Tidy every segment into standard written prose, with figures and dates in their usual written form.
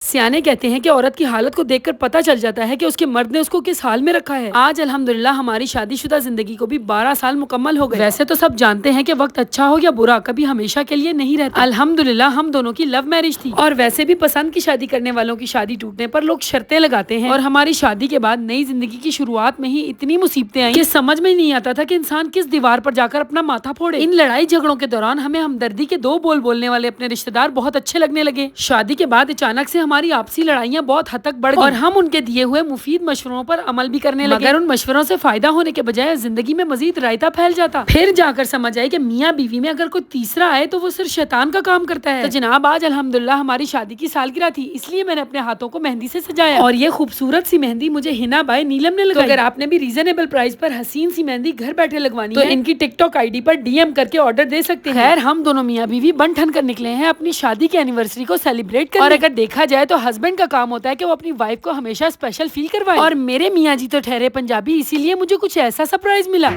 سیانے کہتے ہیں کہ عورت کی حالت کو دیکھ کر پتہ چل جاتا ہے کہ اس کے مرد نے اس کو کس حال میں رکھا ہے۔ آج الحمدللہ ہماری شادی شدہ زندگی کو بھی 12 سال مکمل ہو گئے۔ ویسے تو سب جانتے ہیں کہ وقت اچھا ہو یا برا کبھی ہمیشہ کے لیے نہیں رہتا۔ الحمدللہ ہم دونوں کی لو میرج تھی، اور ویسے بھی پسند کی شادی کرنے والوں کی شادی ٹوٹنے پر لوگ شرطیں لگاتے ہیں، اور ہماری شادی کے بعد نئی زندگی کی شروعات میں ہی اتنی مصیبتیں آئیں کہ سمجھ میں نہیں آتا تھا کہ انسان کس دیوار پر جا کر اپنا ماتھا پھوڑے۔ ان لڑائی جھگڑوں کے دوران ہمیں ہمدردی کے 2 بول بولنے والے اپنے رشتہ دار بہت اچھے لگنے لگے۔ شادی کے بعد اچانک سے ہماری آپسی لڑائیاں بہت حد تک بڑھ گئی، اور ہم ان کے دیے ہوئے مفید مشوروں پر عمل بھی کرنے لگے، مگر ان مشوروں سے فائدہ ہونے کے بجائے زندگی میں مزید رائتا پھیل جاتا۔ پھر جا کر سمجھ آئی کہ میاں بیوی میں اگر کوئی تیسرا آئے تو وہ صرف شیطان کا کام کرتا ہے۔ تو جناب آج الحمدللہ ہماری شادی کی سالگرہ تھی، اس لیے میں نے اپنے ہاتھوں کو مہندی سے سجایا، اور یہ خوبصورت سی مہندی مجھے ہنا بائے نیلم نے لگائی۔ تو اگر آپ نے بھی ریزنیبل پرائز پر حسین سی مہندی گھر بیٹھے لگوانی ہے تو ان کی ٹک ٹاک آئی ڈی پر DM کر کے آرڈر دے سکتے ہیں۔ خیر ہم دونوں میاں بیوی بن ٹھن کر نکلے ہیں اپنی شادی کی اینیورسری کو سیلیبریٹ کرنے، اور اگر دیکھا جائے تو ہسبینڈ کا کام ہوتا ہے کہ وہ اپنی وائف کو ہمیشہ اسپیشل فیل کروائے، اور میرے میاں جی تو ٹھہرے پنجابی، اسی لیے مجھے کچھ ایسا سرپرائز ملا۔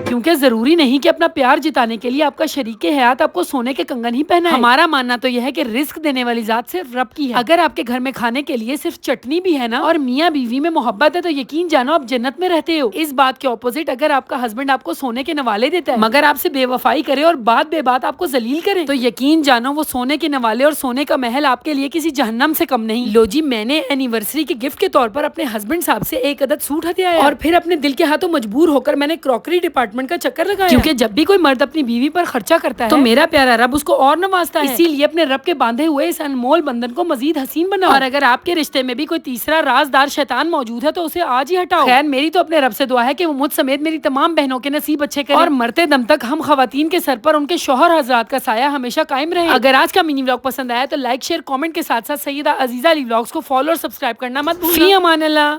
کیونکہ ضروری نہیں کہ اپنا پیار جتانے کے لیے آپ کا شریک حیات آپ کو سونے کے کنگن ہی پہنائے۔ ہمارا ماننا تو یہ ہے کہ رزق دینے والی ذات صرف رب کی ہے۔ اگر آپ کے گھر میں کھانے کے لیے صرف چٹنی بھی ہے نا، اور میاں بیوی میں محبت ہے، تو یقین جانو آپ جنت میں رہتے ہو۔ اس بات کے اپوزٹ اگر آپ کا ہسبینڈ آپ کو سونے کے نوالے دیتا ہے مگر آپ سے بے وفائی کرے اور بات بے بات آپ کو ذلیل کرے، تو یقین جانو وہ سونے کے نوالے اور سونے کا محل آپ کے لیے کسی جہنم سے کم نہیں۔ لو جی، میں نے اینیورسری کے گفٹ کے طور پر اپنے ہسبینڈ صاحب سے 1 عدد سوٹ ہدیہ آیا، اور پھر اپنے دل کے ہاتھوں مجبور ہو کر میں نے کراکری ڈپارٹمنٹ کا چکر لگایا، کیونکہ جب بھی کوئی مرد اپنی بیوی پر خرچہ کرتا ہے تو میرا پیارا رب اس کو اور نوازتا ہے۔ اسی لیے اپنے رب کے باندھے ہوئے اس انمول بندھن کو مزید حسین بناؤ، اور اگر آپ کے رشتے میں بھی کوئی تیسرا رازدار شیطان موجود ہے تو اسے آج ہی ہٹاؤ۔ خیر میری تو اپنے رب سے دعا ہے کہ وہ مجھ سمیت میری تمام بہنوں کے نصیب اچھے کرے، اور مرتے دم تک ہم خواتین کے سر پر ان کے شوہر حضرات کا سایہ ہمیشہ قائم رہے۔ اگر آج کا منی ولاگ پسند آیا تو لائک شیئر کامنٹ کے ساتھ ساتھ سیدہ عزیزہ علی ولاگز کو فالو اور سبسکرائب کرنا مت بھولنا۔ فی امان اللہ۔